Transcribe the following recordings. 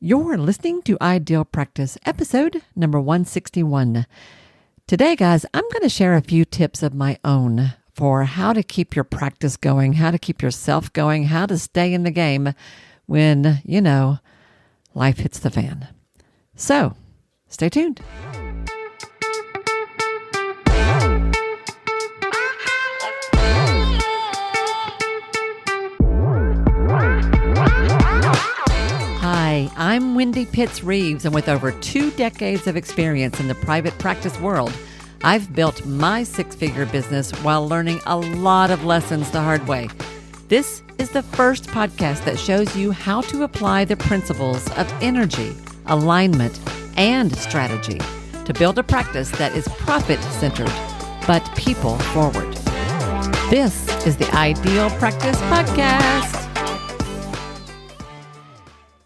You're listening to Ideal Practice, episode number 161. Today, guys, I'm going to share a few tips of my own for how to keep your practice going, how to keep yourself going, how to stay in the game when, life hits the fan. So, stay tuned. Hi, I'm Wendy Pitts-Reeves, and with over 2 decades of experience in the private practice world, I've built my 6-figure business while learning a lot of lessons the hard way. This is the first podcast that shows you how to apply the principles of energy, alignment, and strategy to build a practice that is profit-centered, but people-forward. This is the Ideal Practice Podcast.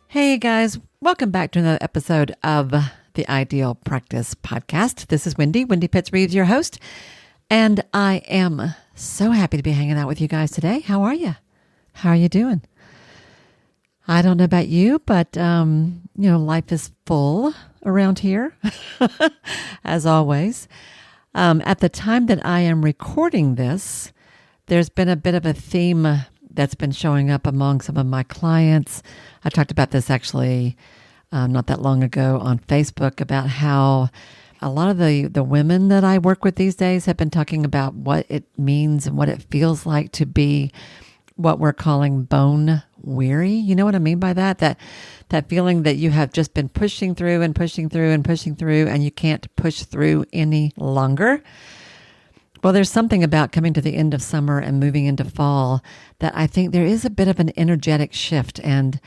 Hey guys, welcome back to another episode of the Ideal Practice Podcast. This is Wendy Pitts-Reeves, your host, and I am so happy to be hanging out with you guys today. How are you? How are you doing? I don't know about you, but life is full around here, as always. At the time that I am recording this, there's been a bit of a theme that's been showing up among some of my clients. I talked about this actually not that long ago on Facebook about how a lot of the women that I work with these days have been talking about what it means and what it feels like to be what we're calling bone weary. You know what I mean by that? That feeling that you have just been pushing through and pushing through and pushing through and you can't push through any longer. Well, there's something about coming to the end of summer and moving into fall that I think there is a bit of an energetic shift. And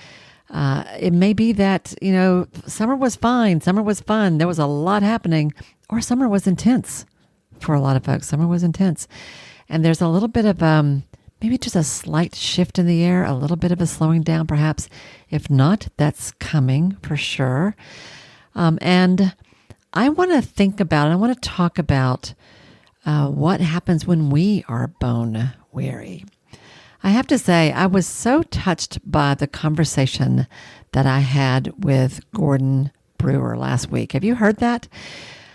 it may be that, summer was fine. Summer was fun. There was a lot happening. Or summer was intense for a lot of folks. Summer was intense. And there's a little bit of maybe just a slight shift in the air, a little bit of a slowing down perhaps. If not, that's coming for sure. And I want to think about, and I want to talk about what happens when we are bone weary. I have to say, I was so touched by the conversation that I had with Gordon Brewer last week. Have you heard that?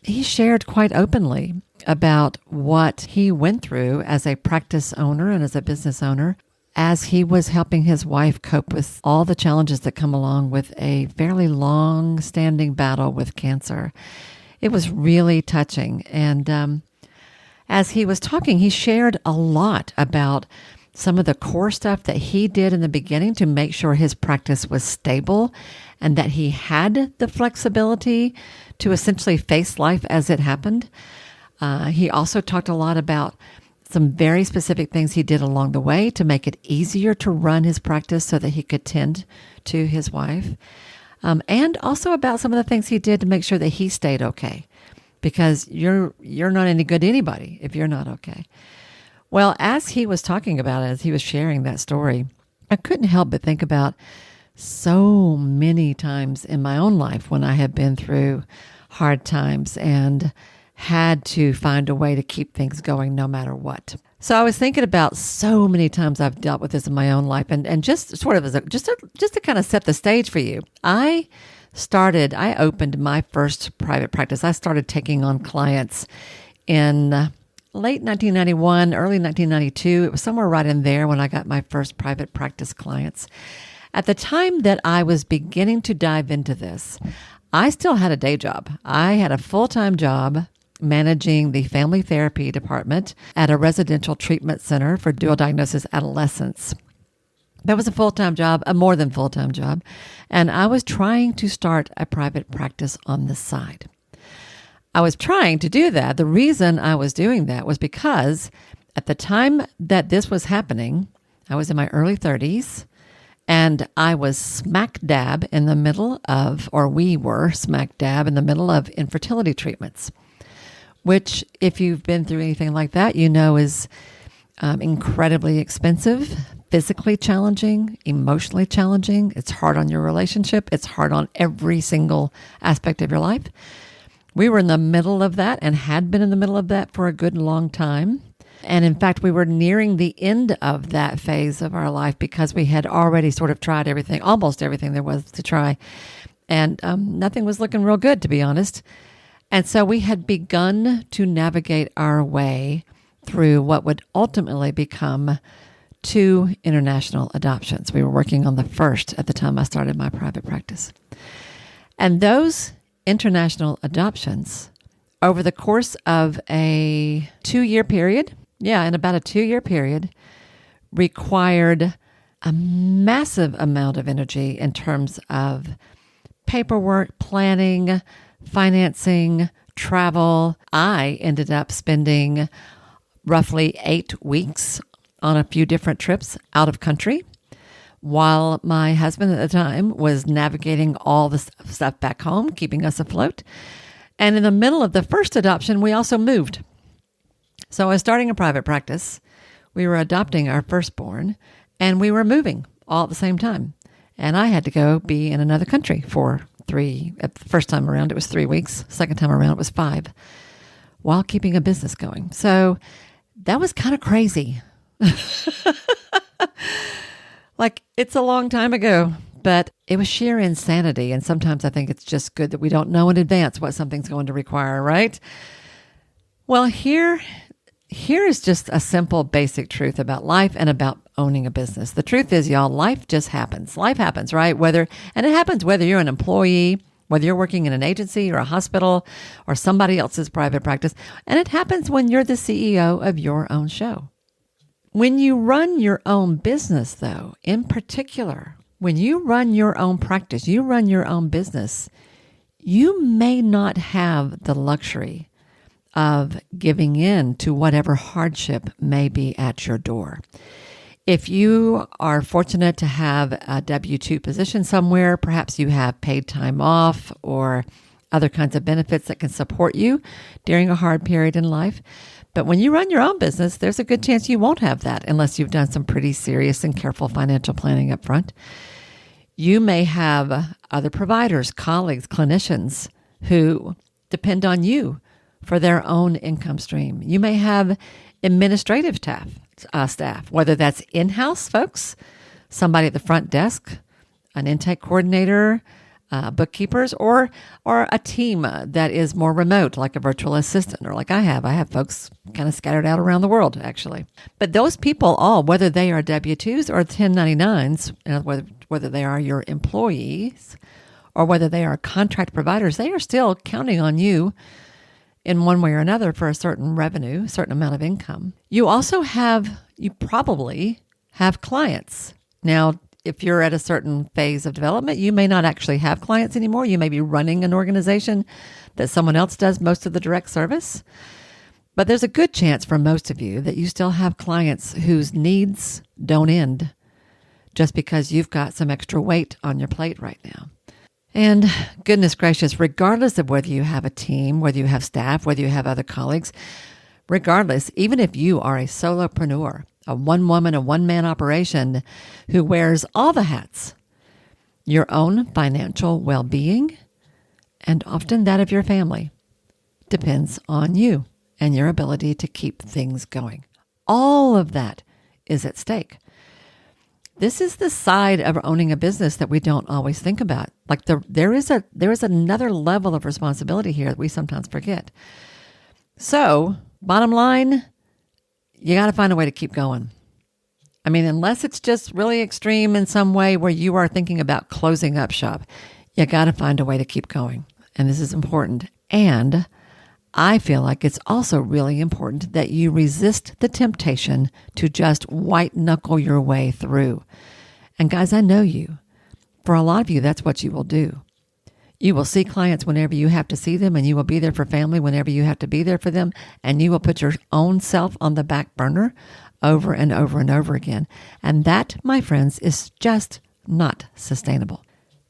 He shared quite openly about what he went through as a practice owner and as a business owner as he was helping his wife cope with all the challenges that come along with a fairly long-standing battle with cancer. It was really touching. And as he was talking, he shared a lot about some of the core stuff that he did in the beginning to make sure his practice was stable and that he had the flexibility to essentially face life as it happened. He also talked a lot about some very specific things he did along the way to make it easier to run his practice so that he could tend to his wife. And also about some of the things he did to make sure that he stayed okay. Because you're not any good to anybody if you're not okay. Well, as he was talking about it, as he was sharing that story, I couldn't help but think about so many times in my own life when I have been through hard times and had to find a way to keep things going no matter what. So I was thinking about so many times I've dealt with this in my own life, and just sort of as just to kind of set the stage for you. I opened my first private practice. I started taking on clients in late 1991, early 1992. It was somewhere right in there when I got my first private practice clients. At the time that I was beginning to dive into this, I still had a day job. I had a full-time job managing the family therapy department at a residential treatment center for dual diagnosis adolescents. That was a full-time job, a more than full-time job, and I was trying to start a private practice on the side. I was trying to do that. The reason I was doing that was because at the time that this was happening, I was in my early 30s, and I was smack dab in the middle of, or we were smack dab in the middle of infertility treatments, which, if you've been through anything like that, is incredibly expensive, physically challenging, emotionally challenging. It's hard on your relationship. It's hard on every single aspect of your life. We were in the middle of that and had been in the middle of that for a good long time. And in fact, we were nearing the end of that phase of our life because we had already sort of tried everything, almost everything there was to try. And nothing was looking real good, to be honest. And so we had begun to navigate our way through what would ultimately become 2 international adoptions. We were working on the first at the time I started my private practice. And those international adoptions, over the course of a 2-year period, in about a 2-year period, required a massive amount of energy in terms of paperwork, planning, financing, travel. I ended up spending roughly 8 weeks on a few different trips out of country, while my husband at the time was navigating all the stuff back home, keeping us afloat. And in the middle of the first adoption, we also moved. So I was starting a private practice. We were adopting our firstborn, and we were moving all at the same time. And I had to go be in another country for 3, at the first time around, it was 3 weeks. Second time around, it was 5, while keeping a business going. So that was kind of crazy. Like, it's a long time ago, but it was sheer insanity. And sometimes I think it's just good that we don't know in advance what something's going to require, right? Well, here is just a simple, basic truth about life and about owning a business. The truth is, y'all, life just happens. Life happens, right? It happens whether you're an employee, whether you're working in an agency or a hospital or somebody else's private practice. And it happens when you're the CEO of your own show. When you run your own business, though, in particular, when you run your own practice, you run your own business, you may not have the luxury of giving in to whatever hardship may be at your door. If you are fortunate to have a W-2 position somewhere, perhaps you have paid time off or other kinds of benefits that can support you during a hard period in life. But when you run your own business, there's a good chance you won't have that unless you've done some pretty serious and careful financial planning up front. You may have other providers, colleagues, clinicians who depend on you for their own income stream. You may have administrative staff, whether that's in-house folks, somebody at the front desk, an intake coordinator, bookkeepers, or a team that is more remote, like a virtual assistant, or like I have. I have folks kind of scattered out around the world, actually. But those people all, whether they are W-2s or 1099s, whether they are your employees or whether they are contract providers, they are still counting on you in one way or another for a certain revenue, certain amount of income. You probably have clients. Now, if you're at a certain phase of development, you may not actually have clients anymore. You may be running an organization that someone else does most of the direct service. But there's a good chance for most of you that you still have clients whose needs don't end just because you've got some extra weight on your plate right now. And goodness gracious, regardless of whether you have a team, whether you have staff, whether you have other colleagues, regardless, even if you are a solopreneur, a one-woman, a one-man operation who wears all the hats, your own financial well-being, and often that of your family, depends on you and your ability to keep things going. All of that is at stake. This is the side of owning a business that we don't always think about. Like there is another level of responsibility here that we sometimes forget. So, bottom line, you got to find a way to keep going. I mean, unless it's just really extreme in some way where you are thinking about closing up shop, you got to find a way to keep going. And this is important. And I feel like it's also really important that you resist the temptation to just white knuckle your way through. And guys, I know you. For a lot of you, that's what you will do. You will see clients whenever you have to see them, and you will be there for family whenever you have to be there for them, and you will put your own self on the back burner over and over and over again. And that, my friends, is just not sustainable.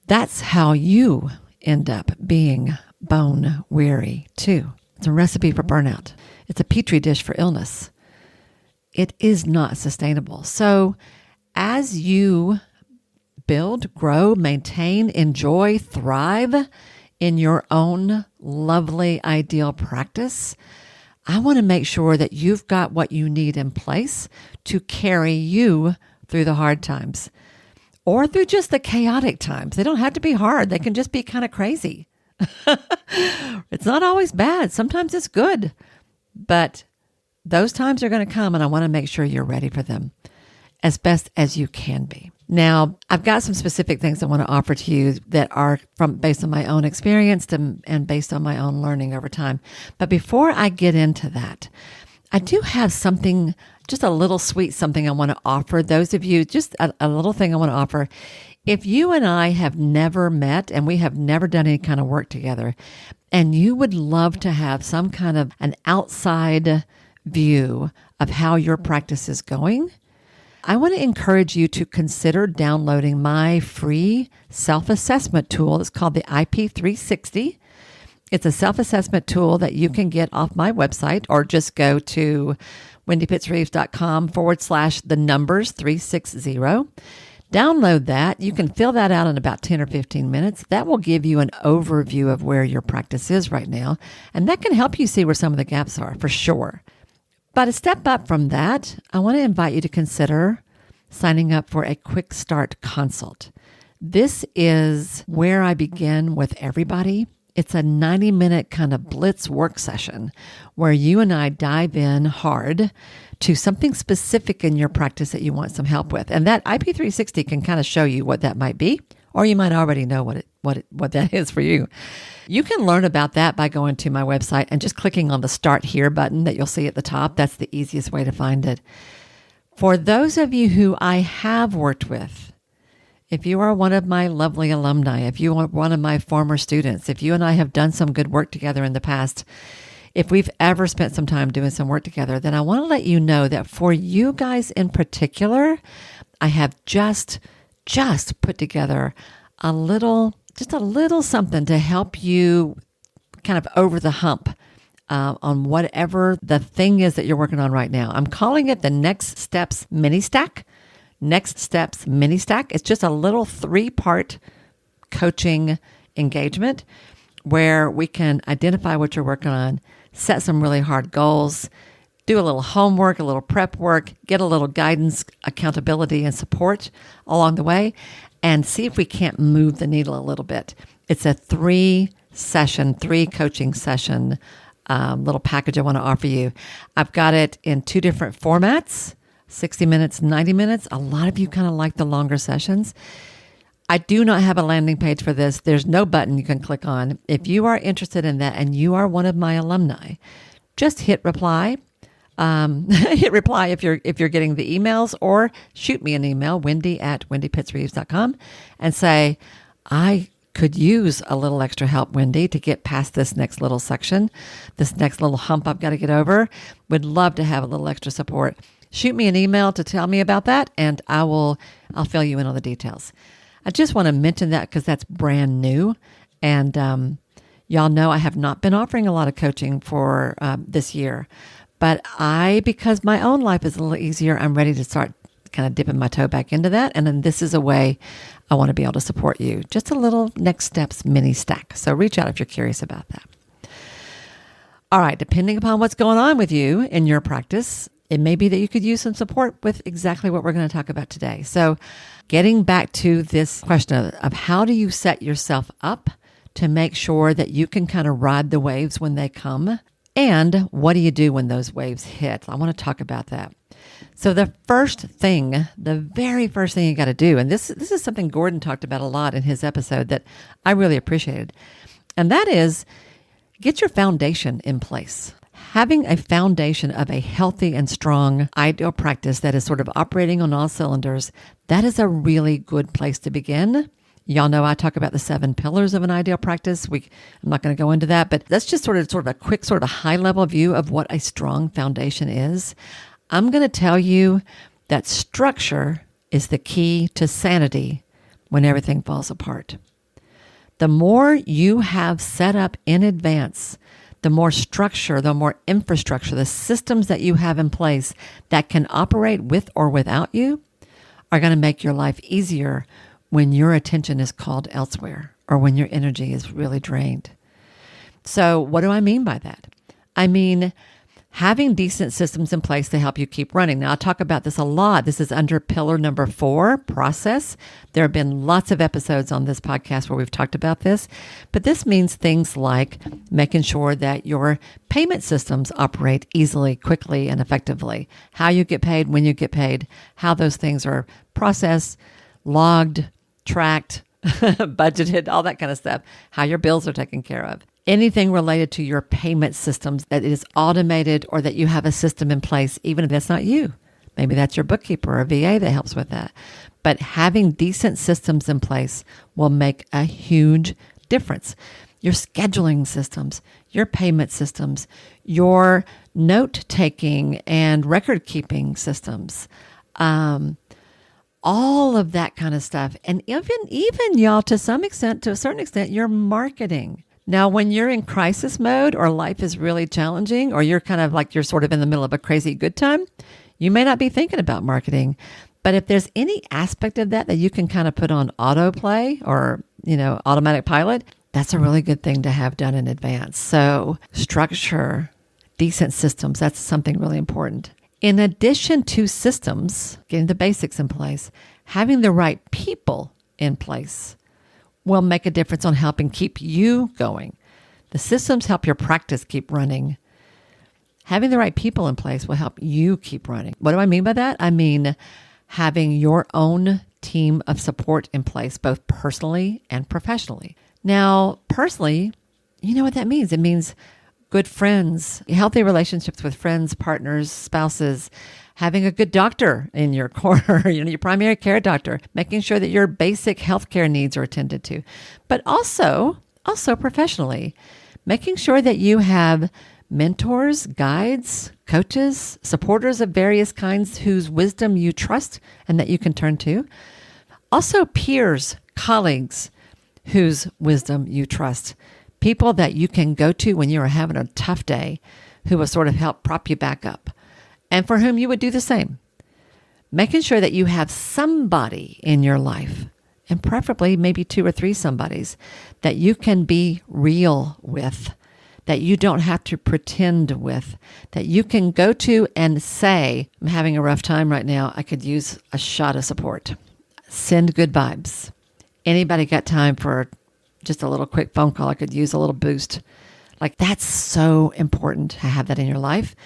That's how you end up being bone weary too. It's a recipe for burnout. It's a petri dish for illness. It is not sustainable. So as you build, grow, maintain, enjoy, thrive in your own lovely ideal practice, I want to make sure that you've got what you need in place to carry you through the hard times or through just the chaotic times. They don't have to be hard. They can just be kind of crazy. It's not always bad. Sometimes it's good, but those times are going to come, and I want to make sure you're ready for them as best as you can be. Now, I've got some specific things I want to offer to you that are based on my own experience and based on my own learning over time. But before I get into that, I do have something, just a little sweet something I want to offer those of you, just a little thing I want to offer. If you and I have never met and we have never done any kind of work together, and you would love to have some kind of an outside view of how your practice is going, I want to encourage you to consider downloading my free self-assessment tool. It's called the IP360. It's a self-assessment tool that you can get off my website, or just go to wendypittsreeves.com/360. Download that. You can fill that out in about 10 or 15 minutes. That will give you an overview of where your practice is right now, and that can help you see where some of the gaps are, for sure. But a step up from that, I want to invite you to consider signing up for a quick start consult. This is where I begin with everybody. It's a 90-minute kind of blitz work session where you and I dive in hard to something specific in your practice that you want some help with. And that IP360 can kind of show you what that might be, or you might already know what that is for you. You can learn about that by going to my website and just clicking on the Start Here button that you'll see at the top. That's the easiest way to find it. For those of you who I have worked with, if you are one of my lovely alumni, if you are one of my former students, if you and I have done some good work together in the past, if we've ever spent some time doing some work together, then I want to let you know that for you guys in particular, I have just put together a little something to help you kind of over the hump on whatever the thing is that you're working on right now. I'm calling it the Next Steps Mini Stack. Next Steps Mini Stack. It's just a little 3-part coaching engagement where we can identify what you're working on, set some really hard goals, do a little homework, a little prep work, get a little guidance, accountability, and support along the way, and see if we can't move the needle a little bit. It's a 3 coaching session little package I want to offer you. I've got it in 2 different formats, 60 minutes, 90 minutes. A lot of you kind of like the longer sessions. I do not have a landing page for this. There's no button you can click on. If you are interested in that and you are one of my alumni, just hit reply. Hit reply if you're getting the emails, or shoot me an email, wendy@wendypittsreeves.com, and say, I could use a little extra help, Wendy, to get past this next little section, this next little hump I've got to get over. Would love to have a little extra support. Shoot me an email to tell me about that, and I'll fill you in on the details. I just want to mention that because that's brand new, and y'all know I have not been offering a lot of coaching for this year. But because my own life is a little easier, I'm ready to start kind of dipping my toe back into that. And then this is a way I want to be able to support you. Just a little Next Steps mini stack. So reach out if you're curious about that. All right. Depending upon what's going on with you in your practice, it may be that you could use some support with exactly what we're going to talk about today. So getting back to this question of how do you set yourself up to make sure that you can kind of ride the waves when they come? And what do you do when those waves hit? I want to talk about that. So the very first thing you got to do, and this is something Gordon talked about a lot in his episode that I really appreciated, and that is get your foundation in place. Having a foundation of a healthy and strong ideal practice that is sort of operating on all cylinders, that is a really good place to begin. Y'all know I talk about the 7 pillars of an ideal practice. I'm not going to go into that, but that's just sort of a quick sort of high level view of what a strong foundation is. I'm going to tell you that structure is the key to sanity when everything falls apart. The more you have set up in advance, the more structure, the more infrastructure, the systems that you have in place that can operate with or without you are going to make your life easier when your attention is called elsewhere or when your energy is really drained. So what do I mean by that? I mean, Having decent systems in place to help you keep running. Now, I talk about this a lot. This is under pillar number 4, process. There have been lots of episodes on this podcast where we've talked about this, but this means things like making sure that your payment systems operate easily, quickly, and effectively. How you get paid, when you get paid, how those things are processed, logged, tracked, budgeted, all that kind of stuff, how your bills are taken care of. Anything related to your payment systems that is automated or that you have a system in place, even if that's not you. Maybe that's your bookkeeper or VA that helps with that. But having decent systems in place will make a huge difference. Your scheduling systems, your payment systems, your note-taking and record-keeping systems, all of that kind of stuff. And even y'all, to a certain extent, your marketing. Now, when you're in crisis mode or life is really challenging or you're you're sort of in the middle of a crazy good time, you may not be thinking about marketing. But if there's any aspect of that you can kind of put on autoplay or, automatic pilot, that's a really good thing to have done in advance. So structure, decent systems, that's something really important. In addition to systems, getting the basics in place, having the right people in place will make a difference on helping keep you going. The systems help your practice keep running. Having the right people in place will help you keep running. What do I mean by that? I mean having your own team of support in place, both personally and professionally. Now, personally, you know what that means. It means good friends, healthy relationships with friends, partners, spouses, having a good doctor in your corner, your primary care doctor, making sure that your basic healthcare needs are attended to, but also professionally, making sure that you have mentors, guides, coaches, supporters of various kinds whose wisdom you trust and that you can turn to. Also peers, colleagues whose wisdom you trust. People that you can go to when you are having a tough day who will sort of help prop you back up and for whom you would do the same. Making sure that you have somebody in your life, and preferably maybe 2 or 3 somebodies, that you can be real with, that you don't have to pretend with, that you can go to and say, I'm having a rough time right now. I could use a shot of support. Send good vibes. Anybody got time for just a little quick phone call? I could use a little boost. That's so important to have that in your life.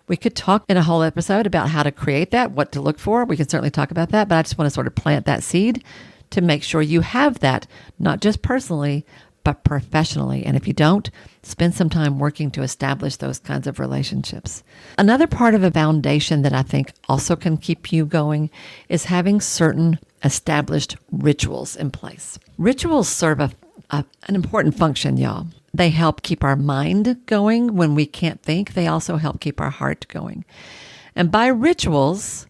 We could talk in a whole episode about how to create that, what to look for. We can certainly talk about that, but I just want to sort of plant that seed to make sure you have that, not just personally, but professionally. And if you don't, spend some time working to establish those kinds of relationships. Another part of a foundation that I think also can keep you going is having certain established rituals in place. Rituals serve an important function, y'all. They help keep our mind going when we can't think. They also help keep our heart going. And by rituals,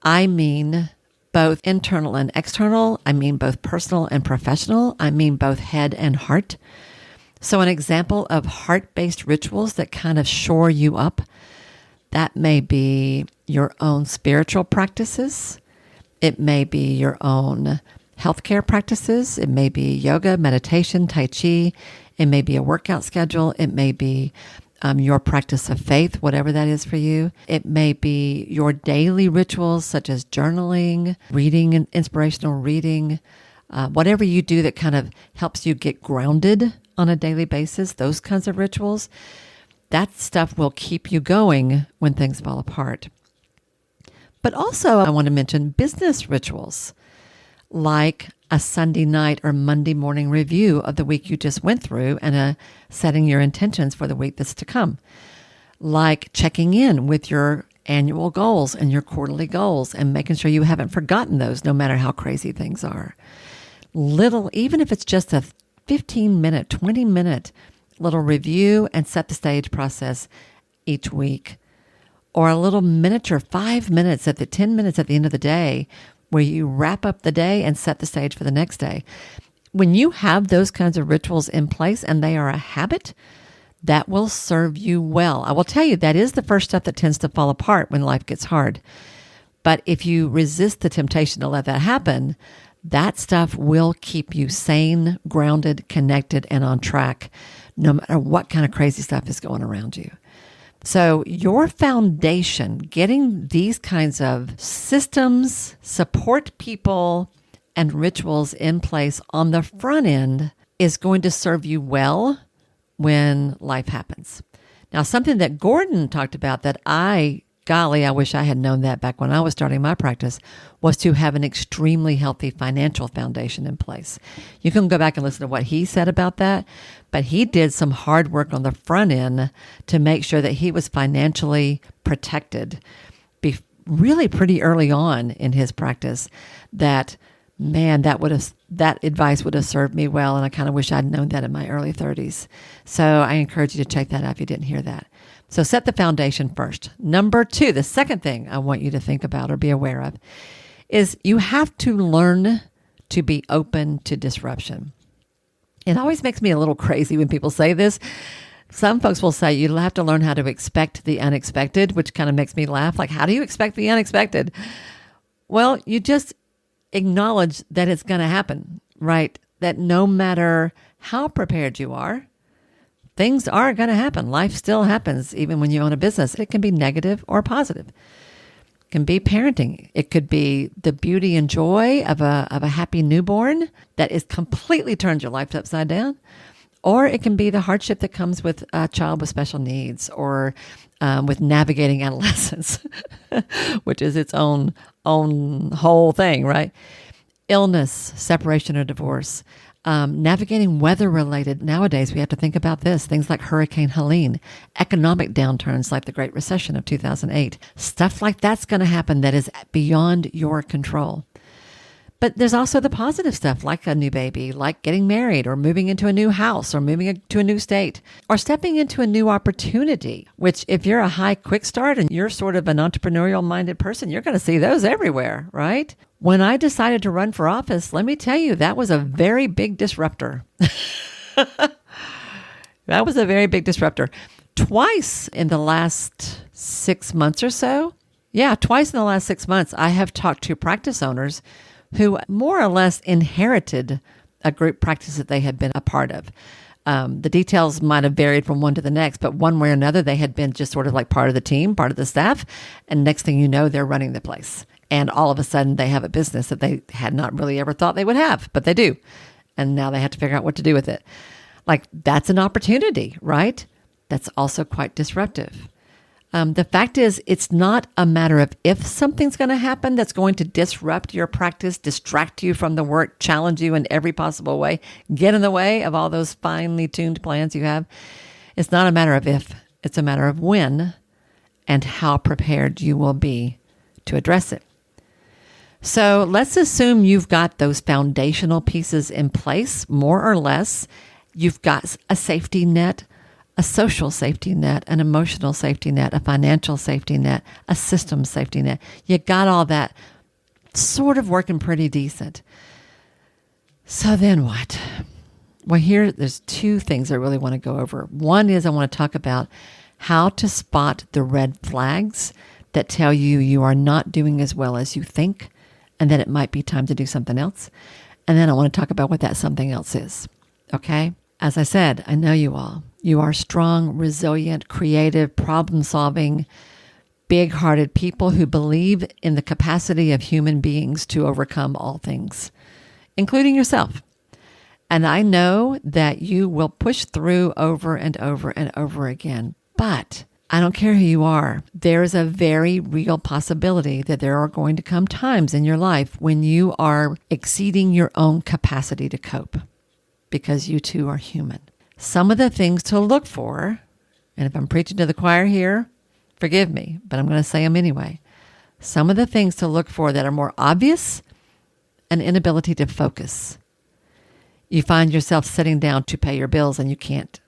I mean both internal and external. I mean both personal and professional. I mean both head and heart. So an example of heart-based rituals that kind of shore you up, that may be your own spiritual practices. It may be your own healthcare practices. It may be yoga, meditation, tai chi. It may be a workout schedule. It may be your practice of faith, whatever that is for you. It may be your daily rituals such as journaling, reading, and inspirational reading, whatever you do that kind of helps you get grounded on a daily basis, those kinds of rituals. That stuff will keep you going when things fall apart. But also I want to mention business rituals, like a Sunday night or Monday morning review of the week you just went through and setting your intentions for the week that's to come. Like checking in with your annual goals and your quarterly goals and making sure you haven't forgotten those no matter how crazy things are. Even if it's just a 15-minute, 20-minute little review and set the stage process each week. Or a little miniature 5 minutes 10 minutes at the end of the day where you wrap up the day and set the stage for the next day. When you have those kinds of rituals in place and they are a habit, that will serve you well. I will tell you, that is the first step that tends to fall apart when life gets hard. But if you resist the temptation to let that happen, that stuff will keep you sane, grounded, connected, and on track, no matter what kind of crazy stuff is going around you. So your foundation, getting these kinds of systems, support people, and rituals in place on the front end is going to serve you well when life happens. Now, something that Gordon talked about that I wish I had known that back when I was starting my practice, was to have an extremely healthy financial foundation in place. You can go back and listen to what he said about that, but he did some hard work on the front end to make sure that he was financially protected really pretty early on in his practice. That, man, that advice would have served me well, and I kind of wish I'd known that in my early 30s. So I encourage you to check that out if you didn't hear that. So set the foundation first. Number 2, the second thing I want you to think about or be aware of is you have to learn to be open to disruption. It always makes me a little crazy when people say this. Some folks will say you'll have to learn how to expect the unexpected, which kind of makes me laugh. Like, how do you expect the unexpected? Well, you just acknowledge that it's going to happen, right? That no matter how prepared you are, things are going to happen. Life still happens, even when you own a business. It can be negative or positive. It can be parenting. It could be the beauty and joy of a happy newborn that is completely turned your life upside down. Or it can be the hardship that comes with a child with special needs, or with navigating adolescence, which is its own whole thing, right? Illness, separation or divorce, navigating weather-related. Nowadays, we have to think about this. Things like Hurricane Helene, economic downturns like the Great Recession of 2008. Stuff like that's going to happen that is beyond your control. But there's also the positive stuff, like a new baby, like getting married, or moving into a new house, or moving to a new state, or stepping into a new opportunity, which if you're a high quick start and you're sort of an entrepreneurial-minded person, you're going to see those everywhere, right? When I decided to run for office, let me tell you, that was a very big disruptor. That was a very big disruptor. Twice in the last 6 months or so, twice in the last 6 months, I have talked to practice owners who more or less inherited a group practice that they had been a part of. The details might have varied from one to the next, but one way or another, they had been just sort of like part of the team, part of the staff. And next thing you know, they're running the place. And all of a sudden, they have a business that they had not really ever thought they would have, but they do. And now they have to figure out what to do with it. Like, that's an opportunity, right? That's also quite disruptive. The fact is, it's not a matter of if something's going to happen that's going to disrupt your practice, distract you from the work, challenge you in every possible way, get in the way of all those finely tuned plans you have. It's not a matter of if, it's a matter of when and how prepared you will be to address it. So let's assume you've got those foundational pieces in place, more or less. You've got a safety net, a social safety net, an emotional safety net, a financial safety net, a system safety net. You got all that sort of working pretty decent. So then what? Well, there's 2 things I really want to go over. One is I want to talk about how to spot the red flags that tell you are not doing as well as you think, and that it might be time to do something else. And then I want to talk about what that something else is. Okay? As I said, I know you all. You are strong, resilient, creative, problem-solving, big-hearted people who believe in the capacity of human beings to overcome all things, including yourself. And I know that you will push through over and over and over again. But I don't care who you are. There is a very real possibility that there are going to come times in your life when you are exceeding your own capacity to cope, because you too are human. Some of the things to look for, and if I'm preaching to the choir here, forgive me, but I'm going to say them anyway. Some of the things to look for that are more obvious: an inability to focus. You find yourself sitting down to pay your bills and you can't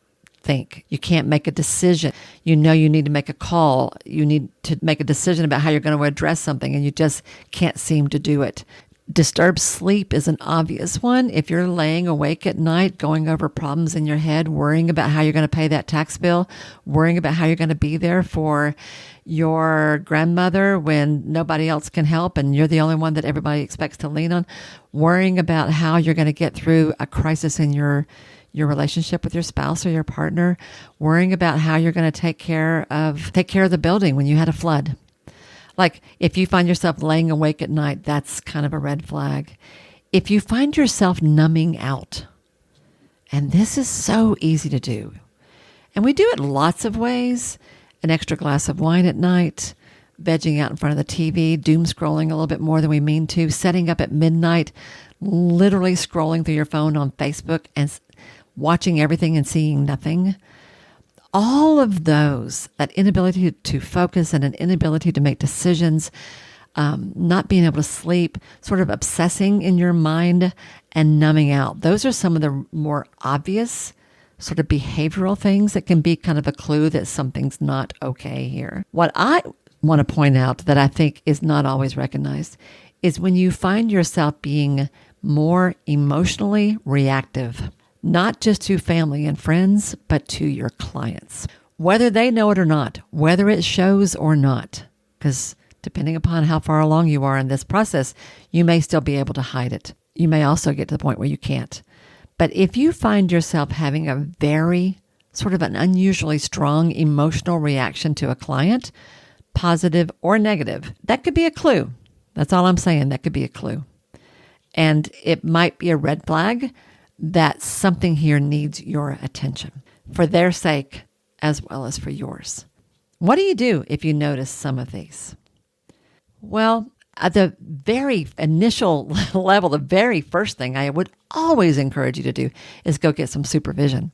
think. You can't make a decision. You know you need to make a call. You need to make a decision about how you're going to address something, and you just can't seem to do it. Disturbed sleep is an obvious one. If you're laying awake at night, going over problems in your head, worrying about how you're going to pay that tax bill, worrying about how you're going to be there for your grandmother when nobody else can help and you're the only one that everybody expects to lean on, worrying about how you're going to get through a crisis in your your relationship with your spouse or your partner, worrying about how you're going to take care of the building when you had a flood. Like if you find yourself laying awake at night, that's kind of a red flag. If you find yourself numbing out, and this is so easy to do, and we do it lots of ways, an extra glass of wine at night, vegging out in front of the TV, doom scrolling a little bit more than we mean to, setting up at midnight, literally scrolling through your phone on Facebook and watching everything and seeing nothing. All of those, that inability to focus and an inability to make decisions, not being able to sleep, sort of obsessing in your mind and numbing out. Those are some of the more obvious sort of behavioral things that can be kind of a clue that something's not okay here. What I want to point out that I think is not always recognized is when you find yourself being more emotionally reactive, not just to family and friends, but to your clients, whether they know it or not, whether it shows or not, because depending upon how far along you are in this process, you may still be able to hide it. You may also get to the point where you can't. But if you find yourself having a very sort of an unusually strong emotional reaction to a client, positive or negative, that could be a clue. That's all I'm saying. That could be a clue. And it might be a red flag that something here needs your attention for their sake as well as for yours. What do you do if you notice some of these? Well, at the very initial level, the very first thing I would always encourage you to do is go get some supervision.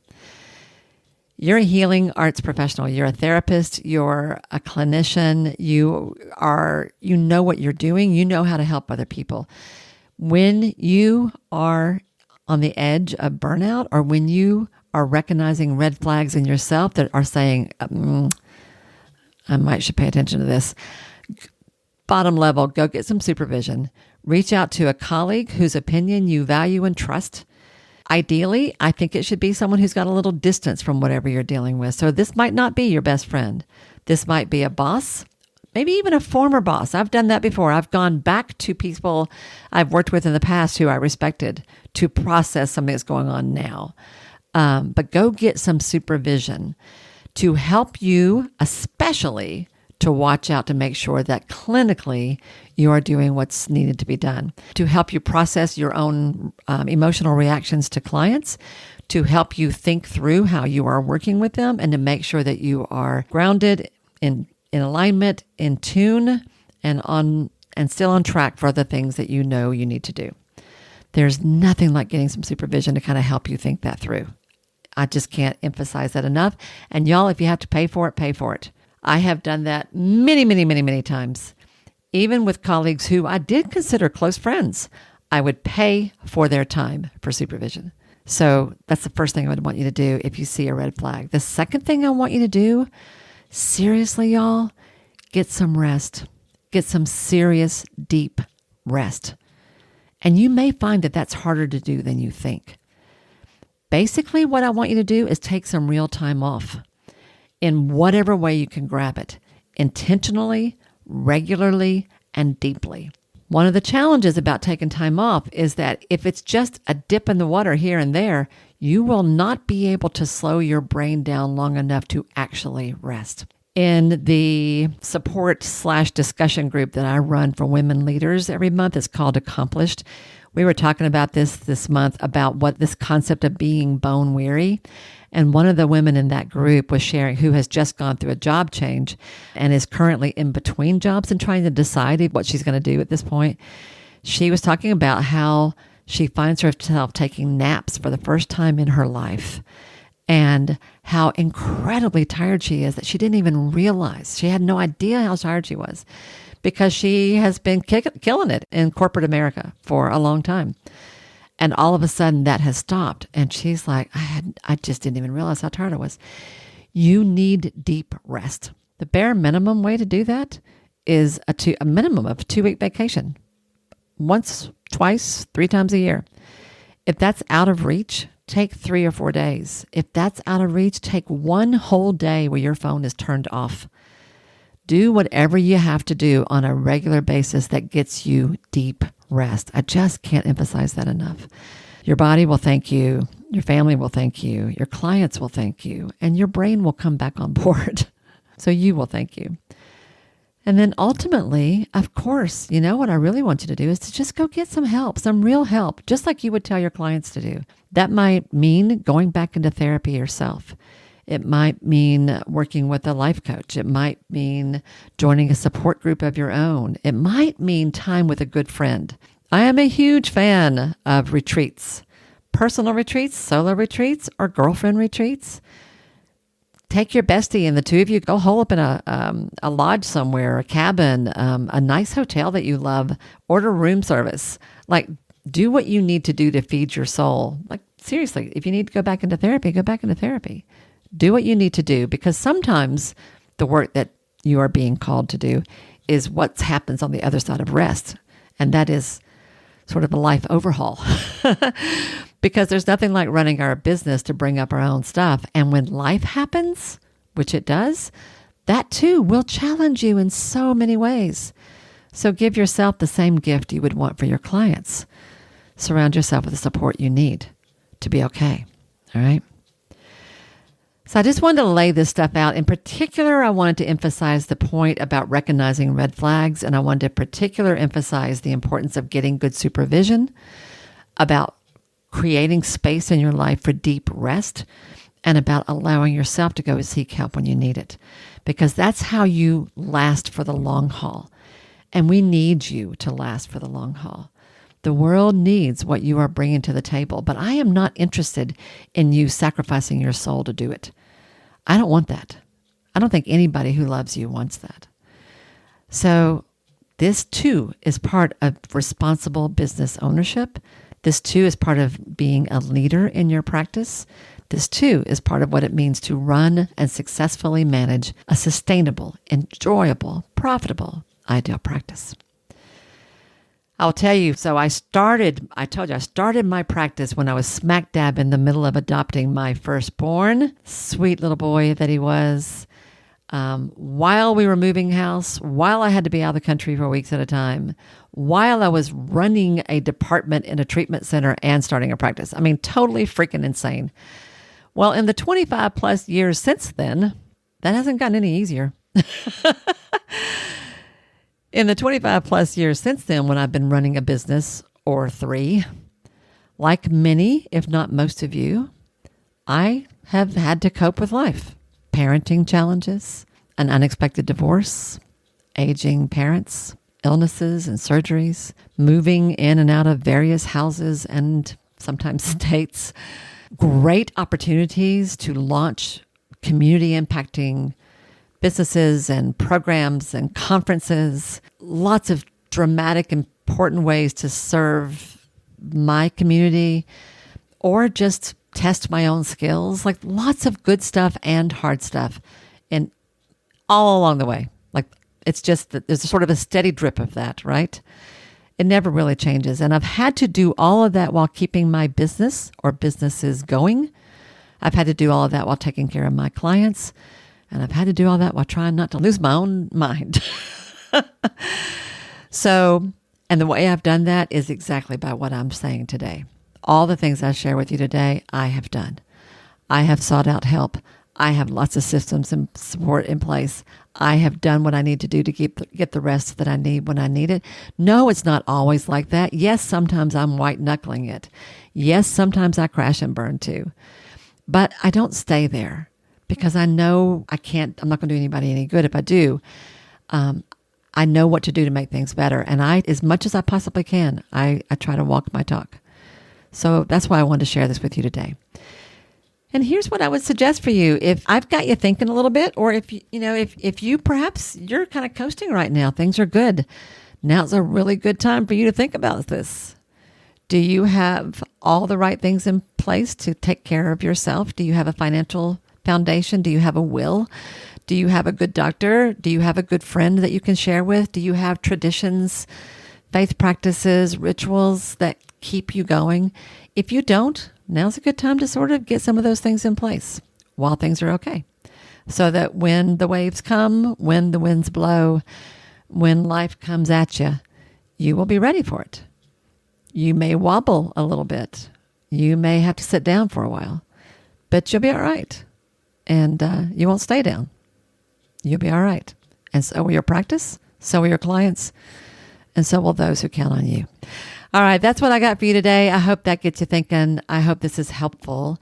You're a healing arts professional. You're a therapist. You're a clinician. You know what you're doing. You know how to help other people. When you are on the edge of burnout, or when you are recognizing red flags in yourself that are saying, I should pay attention to this. Bottom level, go get some supervision. Reach out to a colleague whose opinion you value and trust. Ideally, I think it should be someone who's got a little distance from whatever you're dealing with. So this might not be your best friend. This might be a boss, maybe even a former boss. I've done that before. I've gone back to people I've worked with in the past who I respected to process something that's going on now. But go get some supervision to help you, especially to watch out to make sure that clinically you are doing what's needed to be done, to help you process your own emotional reactions to clients, to help you think through how you are working with them, and to make sure that you are grounded in alignment, in tune, and still on track for the things that you know you need to do. There's nothing like getting some supervision to kind of help you think that through. I just can't emphasize that enough. And y'all, if you have to pay for it, pay for it. I have done that many, many, many, many times. Even with colleagues who I did consider close friends, I would pay for their time for supervision. So that's the first thing I would want you to do if you see a red flag. The second thing I want you to do, seriously, y'all, get some rest. Get some serious, deep rest. And you may find that that's harder to do than you think. Basically, what I want you to do is take some real time off in whatever way you can grab it, intentionally, regularly, and deeply. One of the challenges about taking time off is that if it's just a dip in the water here and there, you will not be able to slow your brain down long enough to actually rest. In the support/discussion group that I run for women leaders every month, it's called Accomplished. We were talking about this month about what this concept of being bone weary. And one of the women in that group was sharing, who has just gone through a job change and is currently in between jobs and trying to decide what she's going to do at this point. She was talking about how she finds herself taking naps for the first time in her life, and how incredibly tired she is, that she didn't even realize. She had no idea how tired she was because she has been killing it in corporate America for a long time. And all of a sudden that has stopped. And she's like, I just didn't even realize how tired I was. You need deep rest. The bare minimum way to do that is a minimum of a 2-week vacation. Once, twice, 3 times a year. If that's out of reach, take 3 or 4 days. If that's out of reach, take 1 whole day where your phone is turned off. Do whatever you have to do on a regular basis that gets you deep rest. I just can't emphasize that enough. Your body will thank you Your family will thank you. Your clients will thank you. And your brain will come back on board. So you will thank you. And then ultimately, of course, what I really want you to do is to just go get some help, some real help, just like you would tell your clients to do. That might mean going back into therapy yourself. It might mean working with a life coach. It might mean joining a support group of your own. It might mean time with a good friend. I am a huge fan of retreats, personal retreats, solo retreats, or girlfriend retreats. Take your bestie and the two of you go hole up in a lodge somewhere, a cabin, a nice hotel that you love. Order room service. Like, do what you need to do to feed your soul. Like, seriously, if you need to go back into therapy, go back into therapy. Do what you need to do, because sometimes the work that you are being called to do is what happens on the other side of rest. And that is sort of a life overhaul. Because there's nothing like running our business to bring up our own stuff. And when life happens, which it does, that too will challenge you in so many ways. So give yourself the same gift you would want for your clients. Surround yourself with the support you need to be okay. All right? So I just wanted to lay this stuff out. In particular, I wanted to emphasize the point about recognizing red flags, and I wanted to particularly emphasize the importance of getting good supervision, about creating space in your life for deep rest, and about allowing yourself to go seek help when you need it. Because that's how you last for the long haul. And we need you to last for the long haul. The world needs what you are bringing to the table, but I am not interested in you sacrificing your soul to do it. I don't want that. I don't think anybody who loves you wants that. So this too is part of responsible business ownership. This too is part of being a leader in your practice. This too is part of what it means to run and successfully manage a sustainable, enjoyable, profitable ideal practice. I'll tell you, so I told you, I started my practice when I was smack dab in the middle of adopting my firstborn, sweet little boy that he was, while we were moving house, while I had to be out of the country for weeks at a time, while I was running a department in a treatment center and starting a practice. I mean, totally freaking insane. Well, in the 25 plus years since then, that hasn't gotten any easier. In the 25 plus years since then, when I've been running a business or three, like many, if not most of you, I have had to cope with life. Parenting challenges, an unexpected divorce, aging parents, illnesses and surgeries, moving in and out of various houses and sometimes states, great opportunities to launch community impacting businesses and programs and conferences, lots of dramatic, important ways to serve my community or just test my own skills, like lots of good stuff and hard stuff and all along the way. Like it's just that there's sort of a steady drip of that, right? It never really changes. And I've had to do all of that while keeping my business or businesses going. I've had to do all of that while taking care of my clients. And I've had to do all that while trying not to lose my own mind. So, and the way I've done that is exactly by what I'm saying today. All the things I share with you today, I have done. I have sought out help. I have lots of systems and support in place. I have done what I need to do to get the rest that I need when I need it. No, it's not always like that. Yes, sometimes I'm white knuckling it. Yes, sometimes I crash and burn too. But I don't stay there. Because I know I'm not going to do anybody any good if I do. I know what to do to make things better. And as much as I possibly can, I try to walk my talk. So that's why I wanted to share this with you today. And here's what I would suggest for you. If I've got you thinking a little bit, or if you perhaps you're kind of coasting right now, things are good. Now's a really good time for you to think about this. Do you have all the right things in place to take care of yourself? Do you have a financial foundation? Do you have a will? Do you have a good doctor? Do you have a good friend that you can share with? Do you have traditions, faith practices, rituals that keep you going? If you don't, now's a good time to sort of get some of those things in place while things are okay. So that when the waves come, when the winds blow, when life comes at you, you will be ready for it. You may wobble a little bit. You may have to sit down for a while, but you'll be all right. And you won't stay down. You'll be all right. And so will your practice, so will your clients, and so will those who count on you. All right, that's what I got for you today. I hope that gets you thinking. I hope this is helpful.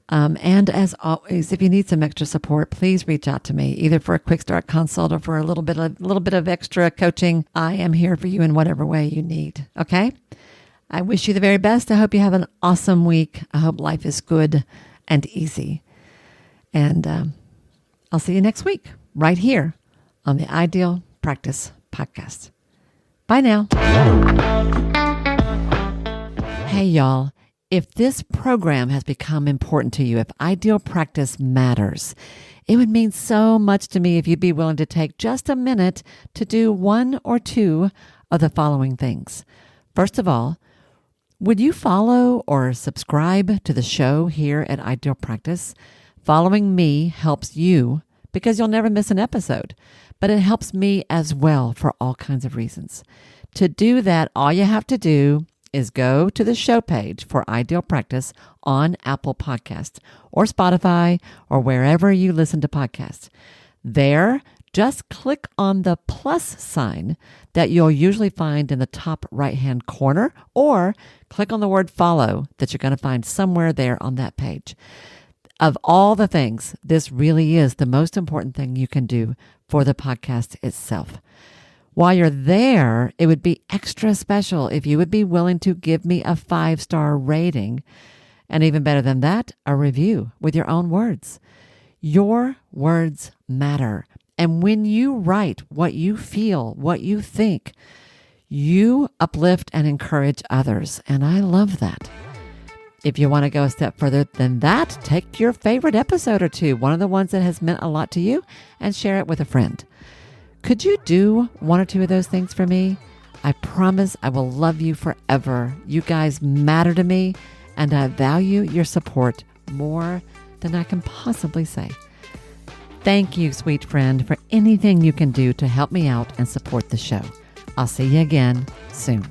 And as always, if you need some extra support, please reach out to me, either for a quick start consult or for a little bit of extra coaching. I am here for you in whatever way you need. Okay? I wish you the very best. I hope you have an awesome week. I hope life is good and easy. And I'll see you next week, right here on the Ideal Practice Podcast. Bye now. Hey, y'all. If this program has become important to you, if Ideal Practice matters, it would mean so much to me if you'd be willing to take just a minute to do one or two of the following things. First of all, would you follow or subscribe to the show here at Ideal Practice? Following me helps you because you'll never miss an episode, but it helps me as well for all kinds of reasons. To do that, all you have to do is go to the show page for Ideal Practice on Apple Podcasts or Spotify or wherever you listen to podcasts. There, just click on the plus sign that you'll usually find in the top right-hand corner, or click on the word follow that you're going to find somewhere there on that page. Of all the things, this really is the most important thing you can do for the podcast itself. While you're there, it would be extra special if you would be willing to give me a 5-star rating, and even better than that, a review with your own words. Your words matter. And when you write what you feel, what you think, you uplift and encourage others. And I love that. If you want to go a step further than that, take your favorite episode or two, one of the ones that has meant a lot to you, and share it with a friend. Could you do one or two of those things for me? I promise I will love you forever. You guys matter to me, and I value your support more than I can possibly say. Thank you, sweet friend, for anything you can do to help me out and support the show. I'll see you again soon.